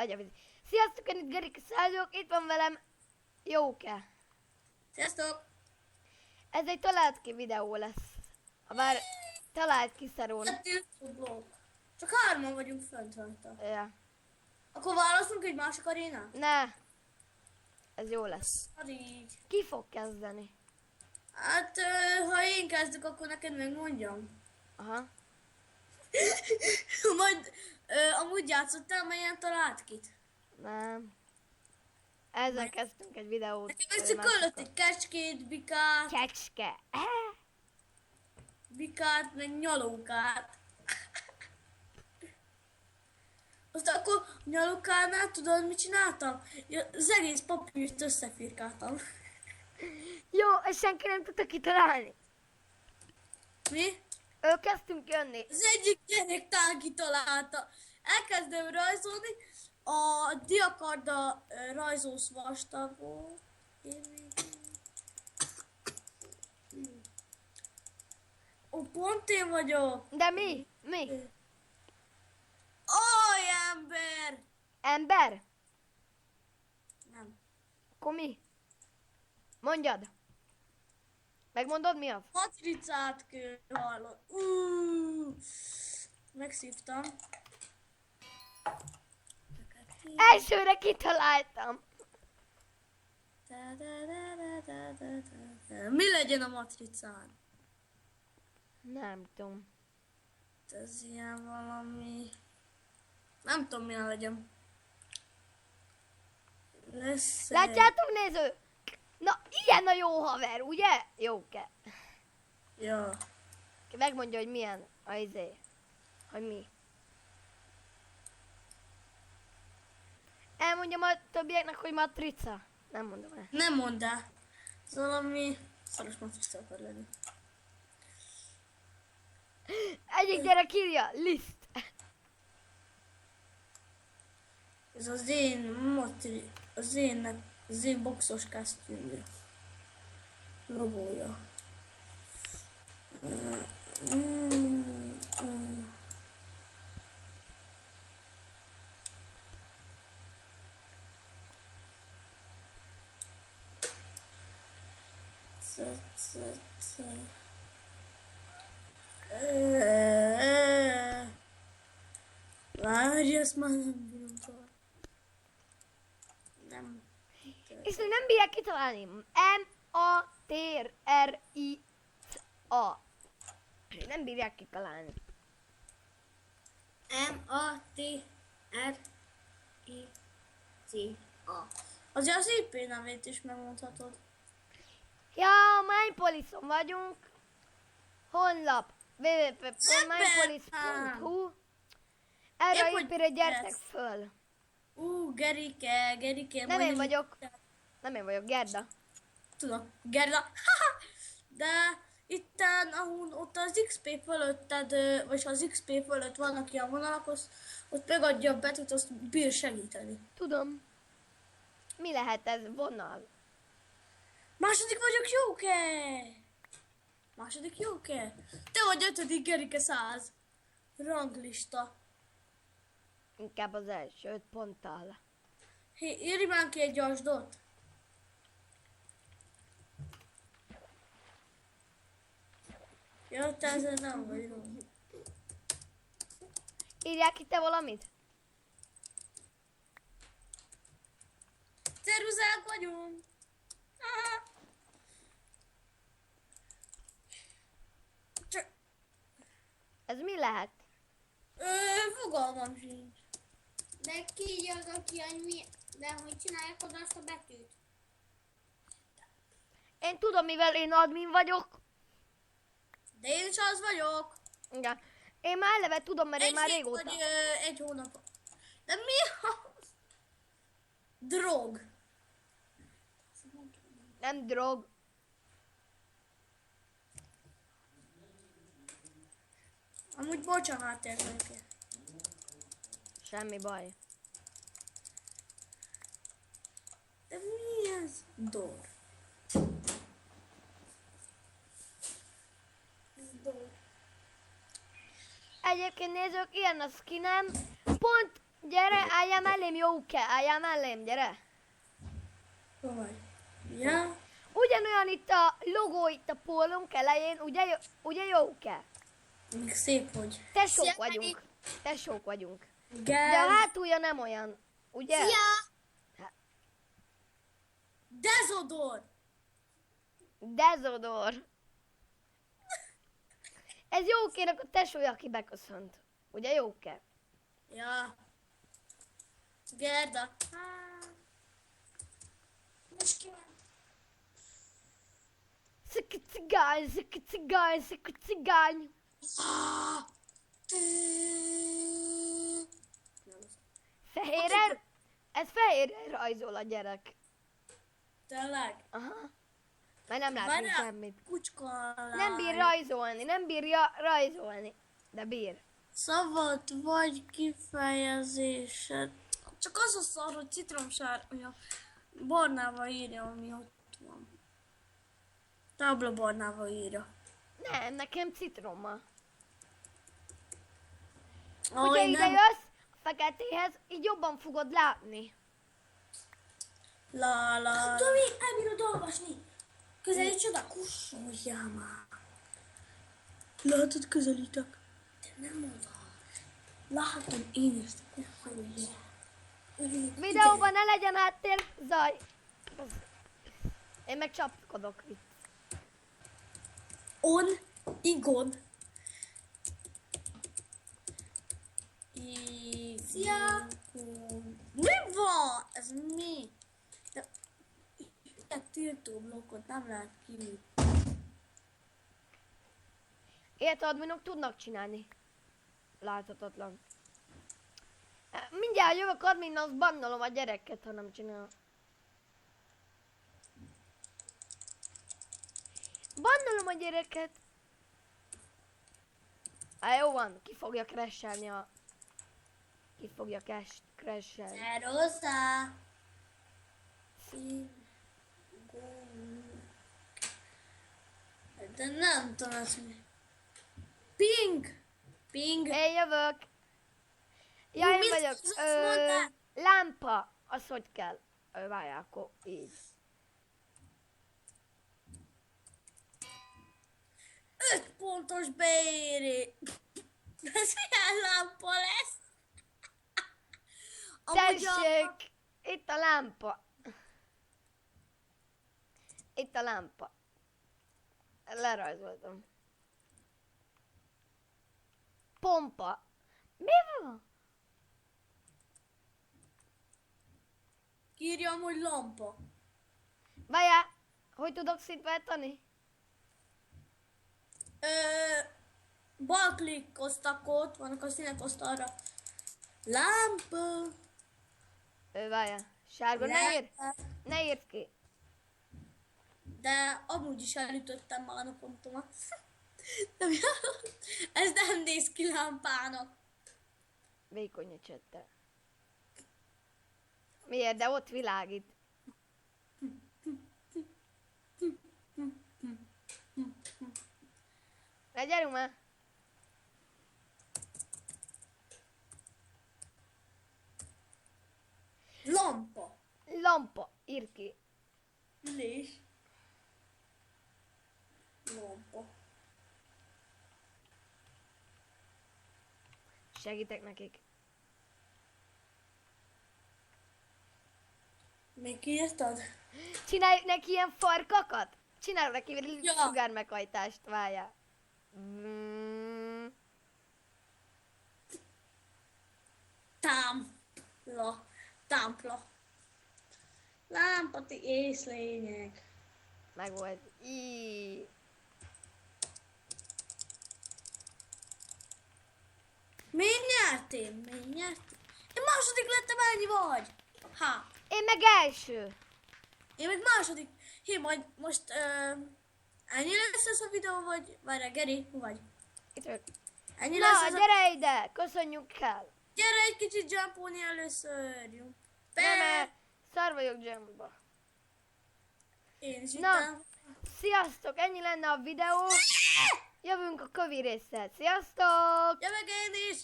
Agyavíz. Sziasztok, én itt Gerike Szállók, itt van velem Jóke. Sziasztok! Ez egy talált ki videó lesz. Bár talált ki szarul. Csak 3-an vagyunk fönt rajta. Ja. Akkor választunk egy másik arénát? Ne. Ez jó lesz. Így. Ki fog kezdeni? Hát, ha én kezdek, akkor neked megmondjam. Aha. Majd, amúgy játszottál már ilyen talált kit? Nem. Ezzel kezdtünk egy videót. Nekem egyszer küldött egy kecskét, bikát, Kecske. bikát, meg nyalókát. Aztán akkor nyalókánál tudod, mit csináltam? Az egész papírt összefirkáltam. Jó, és senki nem tudta kitalálni. Mi? Kezdtünk jönni. Az egyik gyerek talán kitalálta. Elkezdem rajzolni, a diakarda rajzolsz vastagon. Ó, pont én vagyok. De mi? Mi? Aj, ember! Ember? Nem. Akkor mi? Mondjad. Megmondod mi az? Matricát kell hallani. Megszívtam. Elsőre kitaláltam. Mi legyen a matricán? Nem tudom. Ez ilyen valami... Nem tudom, milyen legyen. Lesz... Látjátok, néző? Na, ilyen a jó haver, ugye? Jóke. Ja. Megmondja, hogy milyen a izé. Hogy mi. Elmondjam a többieknek, hogy matrica. Nem mondom el. Nem mondd el. Ez valami... Szaros matrica akar lenni. Egyik gyerek írja, Liszt. Ez az én az én boxos kasztümje. Logója. Várj, ezt már nem bírom tovább. Nem. És nem bírják kitalálni. M-A-T-R-I-C-A. Nem bírják kitalálni. M-A-T-R-I-C-A. Azért az IP nevét is megmondhatod. Ja, Mindpolice-on vagyunk. Honlap www.mindpolice.hu. Erre Épp, hogy IP-re gyertek lesz. föl. Gerike. Nem én vagyok. Nem én vagyok, Gerda. Tudom, Gerda. De itten, ahol ott az XP fölötted, vagy az XP fölött vannak ilyen vonalak, ott megadja a betűt, azt bír segíteni. Tudom. Mi lehet ez vonal? Második vagyok, Jóke! Második Jóke? Te vagy 5. Gerike 100. Ranglista. Inkább az első 5 ponttal. Hé, írj már ki egy asdot. Jó, te ezzel nem vagy jó. Írják itt te valamit? Ceruzák vagyunk. Aha. Csak, Ez mi lehet? fogalmam sincs. De kiírja ki, hogy mi, de hogy csinálják oda azt a betűt? Én tudom, mivel én admin vagyok. De én is az vagyok. Igen. Én már eleve tudom, mert én már hét régóta. Vagy, egy hónap. De mi az? Drog. Nem drog. Amúgy bocsánat, érdekel. Semmi baj. De mi ez? Dor. Egyébként nézők, ilyen a skinem. Pont Gyere, álljál mellém, jóke, álljál mellém, gyere. Hol vagy? Ja. Ugyanolyan itt a logó itt a pólunk elején, ugye jóke? Még szép vagy. Tesók Szia, vagyunk. Tesók vagyunk. De a Gel. hátulja nem olyan, ugye? Szia! Dezodor. Dezodor. Ez Jókének a tesója, aki beköszönt. Ugye Jóke? Ja. Gerda. Most ki van? Sziki cigány, sziki cigány, sziki cigány. Fehéren? Ez fehéren rajzol a gyerek. Tényleg? Aha. Mert nem látunk Várjál, semmit. Kucska. Nem bír rajzolni, nem bírja rajzolni. De bír. Szabad vagy kifejezésed. Csak az a szar, hogy citromsár, hogy a barnával írja, ami ott van. Tábla barnával írja. Nem, nekem citroma. Ahogy Hogyha ide nem- jössz a feketéhez, így jobban fogod látni. La la. Tomi, elbírod olvasni. Közelíts oda. Kussoljál már. Látod, közelítek. De nem oda. Látom én is. Videóban ne legyen háttér zaj. Én meg csapkodok itt. On, igon. Szia! Mi van? Ez mi? De egy tiltó blokkot nem lehet kinyitni. Ilyet adminok tudnak csinálni. Láthatatlan. Mindjárt jövök admin, azt bannolom a gyereket, ha nem csinál. Bannolom a gyereket. Jó van, ki fogja crashelni a... Ki fogja crashelni. Rosa. De nem tudom ezt mi. Ping! Ping! Én jövök. Ja, én mit vagyok. azt mondtál? Lámpa. Az hogy kell? Várjál, akkor így. 5 pontos beéri. Ez milyen lámpa lesz? Amúgy a- Tessék! Itt a lámpa. Itt a lámpa. Lerajzoltam. Pompa. Mi van? Írjam, hogy lampa. Várjál, hogy tudok szítváltani? Bal klikkoztak ott, vannak a színek osztalra. Lámpa. Várjál. Sárga, ne írd. Ne írd ki. De amúgy is elütöttem már a pontomat. Ez nem néz ki lámpának. Vékony a csette. Miért? De ott világít. Na gyerünk már. Lampa. Lampa. Írd ki. Ülés. Lampa. Segítek nekik. Még kiírtad? Csináljuk neki ilyen farkakat? Csinálok neki Ja. sugármeghajtást, várjál. Mm, Támpla. Támpla. Lámpati észlények. meg volt. Így. Mi nyertél? Mi nyertél? Én második lettem, ennyi vagy. Ha. Én meg első. Én meg második. Hé, majd most ennyi lesz ez a videó, vagy... Várjál, Geri, hol vagy? Itt vagyok. Ennyi Na, lesz ez a... gyere ide! Köszönjük el! Gyere egy kicsit jumpolni először, jó? Nem, mert szar vagyok Jumbo-ba. Én is Na. itt Sziasztok! Ennyi lenne a videó. Jövünk a kövi résszel. Sziasztok! Jövök én is!